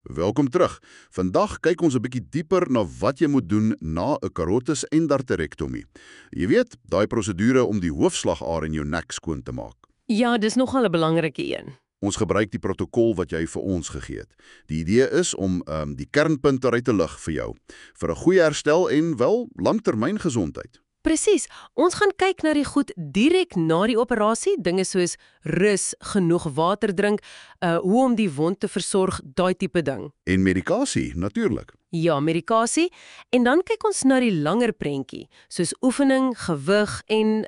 Welkom terug. Vandag kyk ons 'n bietjie dieper na wat jy moet doen na 'n carotis endarterektomie. Jy weet, daai prosedure om die hoofslagaar in jou nek skoon te maak. Ja, dis nogal 'n belangrike een. Ons gebruik die protokol wat jy vir ons gegee het. Die idee is om die kernpunte uit te lig vir jou, vir 'n goeie herstel en wel langtermyngesondheid. Presies. Ons gaan kyk na die goed direk na die operasie, dinge soos rus, genoeg water drink, hoe om die wond te versorg, daai tipe ding. En medikasie, natuurlik. Ja, medikasie. En dan kyk ons na die langer prentjie, soos oefening, gewig en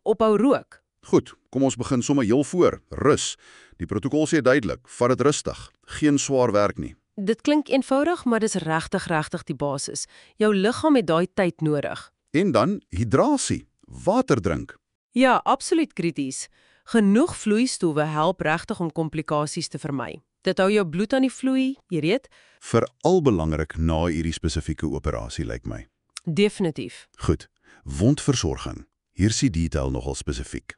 ophou rook. Goed, kom ons begin sommer heel voor. Rus. Die protokol sê duidelik, vat dit rustig. Geen swaar werk nie. Dit klink eenvoudig, maar dis regtig die basis. Jou liggaam het daai tyd nodig. En dan hydrasie, water drink. Ja, absoluut krities. Genoeg vloeistowwe help regtig om komplikasies te vermy. Dit hou jou bloed aan die vloei, jy weet? Veral belangrik na hierdie spesifieke operasie, lyk my. Definitief. Goed, wondversorging. Hier is die detail nogal spesifiek.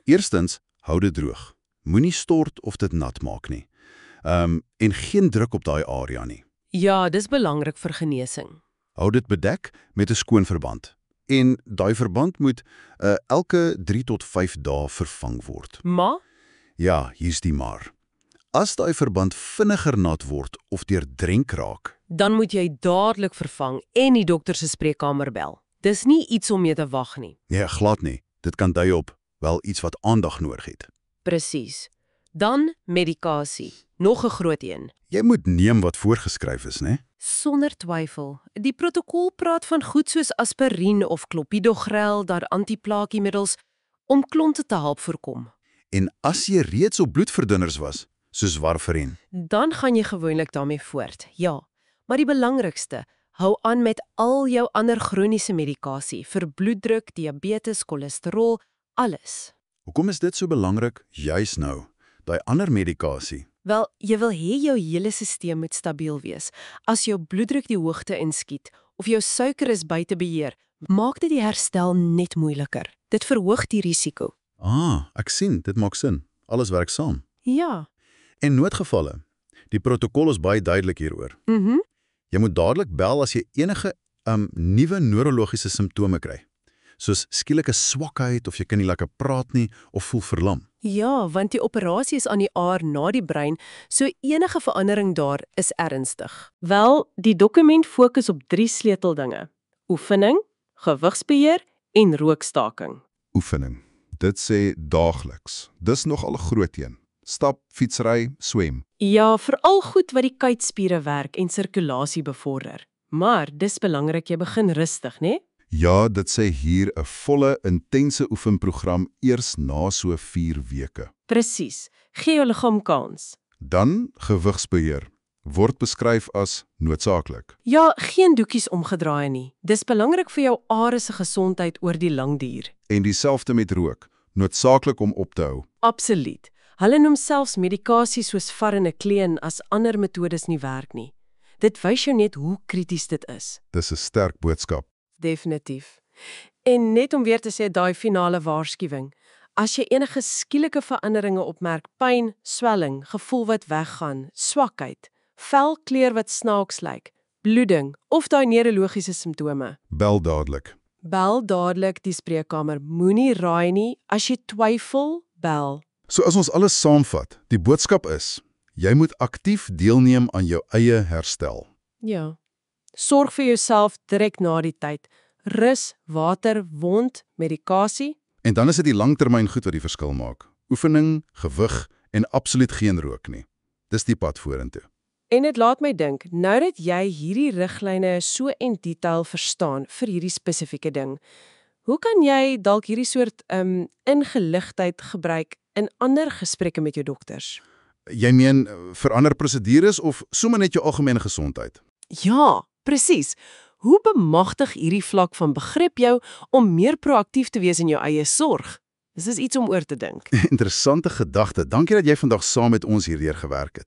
Eerstens, hou dit droog. Moenie stort of dit nat maak nie. En geen druk op daai area nie. Ja, dis belangrik vir genesing. Hou dit bedek met 'n skoon verband. En daai verband moet elke 3 tot 5 dae vervang word. Maar Ja, hier's die maar. As daai verband vinniger nat word of deurdrenk raak, dan moet jy dadelik vervang en die dokter se spreekkamer bel. Dis nie iets om mee te wag nie. nee, glad nie. Dit kan dui op wel iets wat aandag nodig het. Presies. Dan medikasie. Nog 'n groot een. Jy moet neem wat voorgeskryf is, né? Sonder twyfel. Die protokol praat van goed soos aspirien of klopidogrel, daar antiplaakiemiddels om klonte te help voorkom. En as jy reeds op bloedverdunners was, soos warfarin, Dan gaan jy gewoonlik daarmee voort. Ja, maar die belangrikste, hou aan met al jou ander chroniese medikasie vir bloeddruk, diabetes, cholesterol, alles. hoekom is dit so belangrik juis nou? Daai ander medikasie. Wel, jy wil hê jou hele stelsel moet stabiel wees. As jou bloeddruk die hoogte inskiet of jou suiker is buite beheer, maak dit die herstel net moeiliker. Dit verhoog die risiko. Ek sien, dit maak sin. Alles werk saam. Ja. En noodgevalle. Die protokol is baie duidelik hieroor. Jy moet dadelik bel as jy enige nuwe neurologiese simptome kry. Soos skielike swakheid of jy kan nie lekker praat nie of voel verlam. Ja, want die operasie is aan die aar na die brein, so enige verandering daar is ernstig. Wel, die dokument fokus op 3 sleuteldinge: oefening, gewigsbeheer en rookstaking. Oefening. Dit sê daagliks. Dis nogal 'n groot een. Stap, fietsry, swem. Ja, veral goed wat die kuitspiere werk en sirkulasie bevorder. Maar dis belangrik jy begin rustig, né? Ja, dit sê hier 'n volle, intense oefenprogram eers na so 4 weke. Presies. Gee jou liggaam kans. Dan gewigsbeheer. Word beskryf as noodsaaklik. Ja, geen doekies omgedraai nie. Dis belangrik vir jou are se gesondheid oor die lang duur. En dieselfde met rook. Noodsaaklik om op te hou. Absoluut. Hulle noem selfs medikasie soos varenicline as ander metodes nie werk nie. Dit wys jou net hoe krities dit is. Dis 'n sterk boodskap. Definitief. En net om weer te sê daai finale waarskuwing. As jy enige skielike veranderinge opmerk, pyn, swelling, gevoel wat weggaan, swakheid, velkleur wat snaaks lyk, bloeding of daai neurologiese simptome, Bel dadelik. bel dadelik die spreekkamer. Moenie raai nie. As jy twyfel, bel. So as ons alles saamvat, die boodskap is, jy moet aktief deelneem aan jou eie herstel. Ja. Sorg vir jouself direk na die tyd. Rus, water, wond, medikasie. En dan is dit die langtermyn goed wat die verskil maak. Oefening, gewig en absoluut geen rook nie. Dis die pad vorentoe. En dit laat my dink, nou dat jy hierdie riglyne so in detail verstaan vir hierdie spesifieke ding, hoe kan jy dalk hierdie soort ingeligtheid gebruik in ander gesprekke met jou dokters? Jy meen verander prosedures of sommer net jou algemene gesondheid? Ja, presies. Hoe bemagtig hierdie vlak van begrip jou om meer proaktief te wees in jou eie sorg? Dis iets om oor te dink. Interessante gedagte. Dankie dat jy vandag saam met ons hierdeur gewerk het.